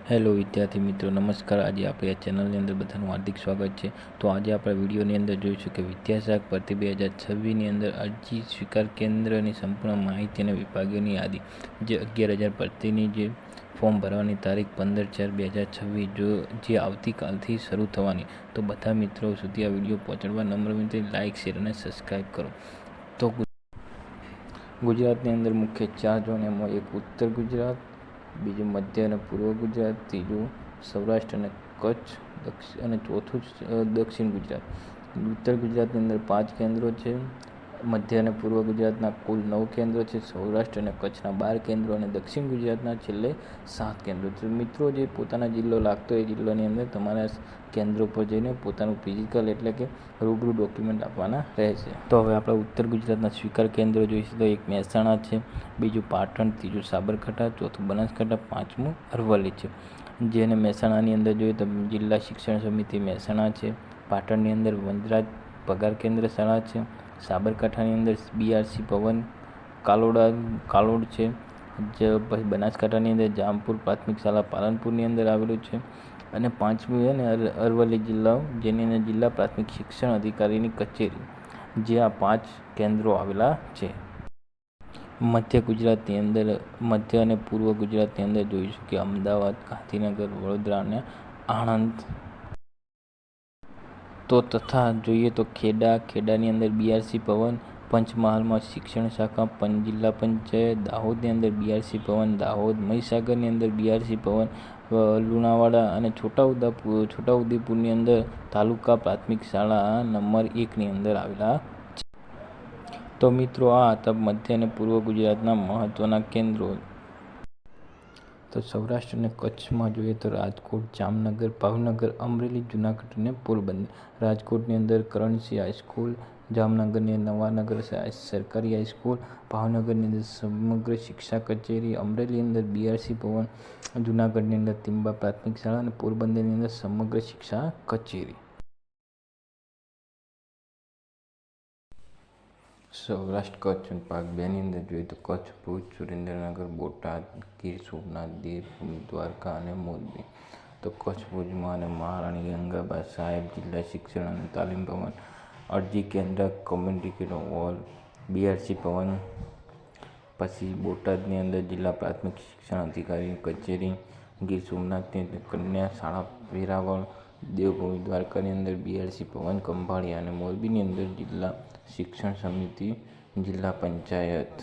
Hello વિદ્યાર્થી મિત્રો, નમસ્કાર. આજે આપણે આ ચેનલની અંદર બધાનું હાર્દિક સ્વાગત છે. તો આજે આપણે વિડીયોની અંદર જોઈશું કે વિદ્યાશાખ ભરતી 2026ની અંદર અરજી સ્વીકાર કેન્દ્રની સંપૂર્ણ માહિતી અને વિભાગોની યાદી. જે 11,000 ભરતીની જે ફોર્મ ભરવાની તારીખ 15/4/2026 જે આવતીકાલથી શરૂ થવાની. તો બધા મિત્રો સુધી આ વિડીયો પહોંચાડવા નમ્ર વિનંતી, લાઇક, શેર અને સબસ્ક્રાઈબ કરો. તો ગુજરાતની અંદર મુખ્ય 4 ઝોન, એમાં એક ઉત્તર ગુજરાત, બીજું મધ્ય અને પૂર્વ ગુજરાત, ત્રીજું સૌરાષ્ટ્ર અને કચ્છ, અને ચોથું દક્ષિણ ગુજરાત. ઉત્તર ગુજરાતની અંદર 5 કેન્દ્રો છે, મધ્ય અને પૂર્વ ગુજરાતના કુલ 9 કેન્દ્રો છે, સૌરાષ્ટ્ર અને કચ્છના 12 કેન્દ્રો અને દક્ષિણ ગુજરાતના છેલ્લે 7 કેન્દ્રો છે. મિત્રો, જે પોતાના જિલ્લો લાગતો એ જિલ્લાની અંદર તમારા કેન્દ્રો પર જઈને પોતાનું ફિઝિકલ એટલે કે રૂબરૂ ડોક્યુમેન્ટ આપવાના રહેશે. તો હવે આપણે ઉત્તર ગુજરાતના સ્વીકાર કેન્દ્રો જોઈશું. તો એક મહેસાણા છે, બીજું પાટણ, ત્રીજું સાબરકાંઠા, ચોથું બનાસકાંઠા, પાંચમું અરવલ્લી છે. જેને મહેસાણાની અંદર જોઈએ તો જિલ્લા શિક્ષણ સમિતિ મહેસાણા છે, પાટણની અંદર વનરાજ પગાર કેન્દ્ર શાળા છે, સાબરકાંઠાની અંદર BRC ભવન કાલોડ છે, જે પછી બનાસકાંઠાની અંદર જામપુર પ્રાથમિક શાળા પાલનપુરની અંદર આવેલું છે, અને પાંચમું છે ને અરવલ્લી જિલ્લો, જેની અંદર જિલ્લા પ્રાથમિક શિક્ષણ અધિકારીની કચેરી, જે આ 5 કેન્દ્રો આવેલા છે. મધ્ય ગુજરાતની અંદર, મધ્ય અને પૂર્વ ગુજરાતની અંદર જોઈશું કે અમદાવાદ, ગાંધીનગર, વડોદરા અને આણંદ. તો તથા જોઈએ તો ખેડાની અંદર BRC ભવન, પંચમહાલમાં શિક્ષણ શાખા, જિલ્લા પંચાયત, દાહોદની અંદર BRC ભવન દાહોદ, મહીસાગરની અંદર BRC ભવન લુણાવાડા, અને છોટાઉદેપુરની અંદર તાલુકા પ્રાથમિક શાળા નંબર 1ની અંદર આવેલા છે. તો મિત્રો, આ હતા મધ્ય અને પૂર્વ ગુજરાતના મહત્વના કેન્દ્રો. તો સૌરાષ્ટ્ર અને કચ્છમાં જોઈએ તો રાજકોટ, જામનગર, ભાવનગર, અમરેલી, જૂનાગઢ અને પોરબંદર. રાજકોટની અંદર કરણસિંહ હાઈસ્કૂલ, જામનગરની નવાનગર સરકારી હાઈસ્કૂલ, ભાવનગરની અંદર સમગ્ર શિક્ષા કચેરી, અમરેલીની અંદર BRC ભવન, જૂનાગઢની અંદર તિંબા પ્રાથમિક શાળા અને પોરબંદરની અંદર સમગ્ર શિક્ષા કચેરી. સૌરાષ્ટ્ર કચ્છ ભાગ 2ની અંદર જોઈએ તો કચ્છ, ભુજ, સુરેન્દ્રનગર, બોટાદ, ગીર સોમનાથ, દીવ, દ્વારકા અને મોરબી. તો કચ્છ ભુજમાં અને મહારાણી ગંગાબા સાહેબ જિલ્લા શિક્ષણ અને તાલીમ ભવન, અરજી કેન્દ્ર, કમ્યુનિટી હોલ, BRC ભવન. પછી બોટાદની અંદર જિલ્લા પ્રાથમિક શિક્ષણ અધિકારીની કચેરી, ગીર સોમનાથની અંદર કન્યા શાળા વેરાવળ, દેવભૂમિ દ્વારકાની અંદર BRC ભવન ખંભાળિયા, અને મોરબીની અંદર જિલ્લા શિક્ષણ સમિતિ જિલ્લા પંચાયત.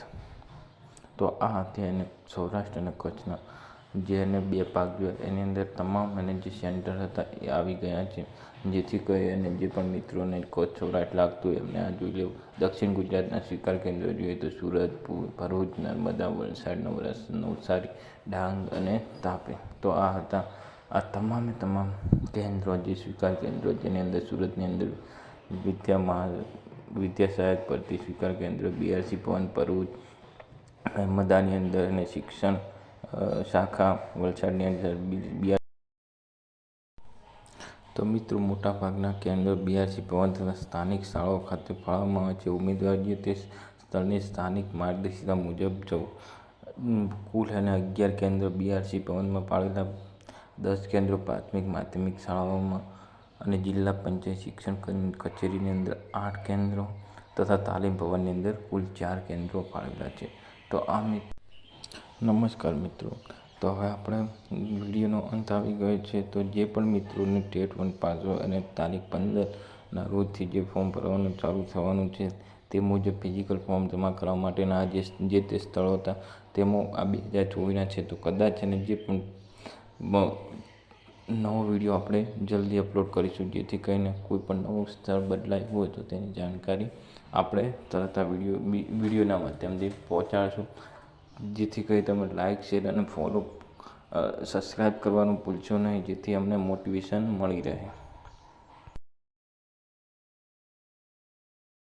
તો આ હતી સૌરાષ્ટ્ર અને કચ્છના જેને 2 ભાગ જોયા, એની અંદર તમામ અને જે સેન્ટર હતા એ આવી ગયા છે. જેથી કરી અને જે પણ મિત્રોને કચ્છ સૌરાષ્ટ્ર લાગતું હોય એમને આ જોઈ લેવું. દક્ષિણ ગુજરાતના સ્વીકાર કેન્દ્રો જોઈએ તો સુરત, ભરૂચ, નર્મદા, વલસાડ, નવસારી, ડાંગ અને તાપી. તો આ હતા આ તમામે તમામ કેન્દ્રો, જે સ્વીકાર કેન્દ્રો, જેની અંદર સુરતની અંદર વિદ્યાસહાયક ભરતી સ્વીકાર કેન્દ્ર, BRC ભવન ભરૂચ, નર્મદાની અંદર અને શિક્ષણ શાખા, વલસાડની અંદર BRC. તો મિત્રો, મોટાભાગના કેન્દ્રો BRC ભવન તથા સ્થાનિક શાળાઓ ખાતે ફાળવવામાં આવે છે. ઉમેદવારીએ તે સ્થળની સ્થાનિક માર્ગદર્શિકા મુજબ જવું. કુલ 11 કેન્દ્રો BRC ભવનમાં ફાળવેલા, 10 કેન્દ્રો પ્રાથમિક માધ્યમિક શાળાઓમાં, અને જિલ્લા પંચાયત શિક્ષણ કચેરીની અંદર 8 કેન્દ્રો તથા તાલીમ ભવનની અંદર કુલ 4 કેન્દ્રો ફાળવેલા છે. તો નમસ્કાર મિત્રો, તો હવે આપણે વિડીયોનો અંત આવી ગયો છે. તો જે પણ મિત્રોને ટેટ 1 પાસ હોય અને તારીખ 15ના રોજથી જે ફોર્મ ભરવાનું ચાલુ થવાનું છે, તે મુજબ ફિઝિકલ ફોર્મ જમા કરવા માટેના જે તે સ્થળો હતા તેમાં આ 2024ના છે. તો કદાચ જે પણ નવો વિડીયો આપણે જલ્દી અપલોડ કરીશું, જેથી કરીને કોઈ પણ નવું સ્થળ બદલાયું હોય તો તેની જાણકારી આપણે તરત આ વિડીયોના માધ્યમથી પહોંચાડશું. જેથી કરી તમે લાઇક, શેર અને સબસ્ક્રાઈબ કરવાનું ભૂલશો નહીં, જેથી અમને મોટિવેશન મળી રહે.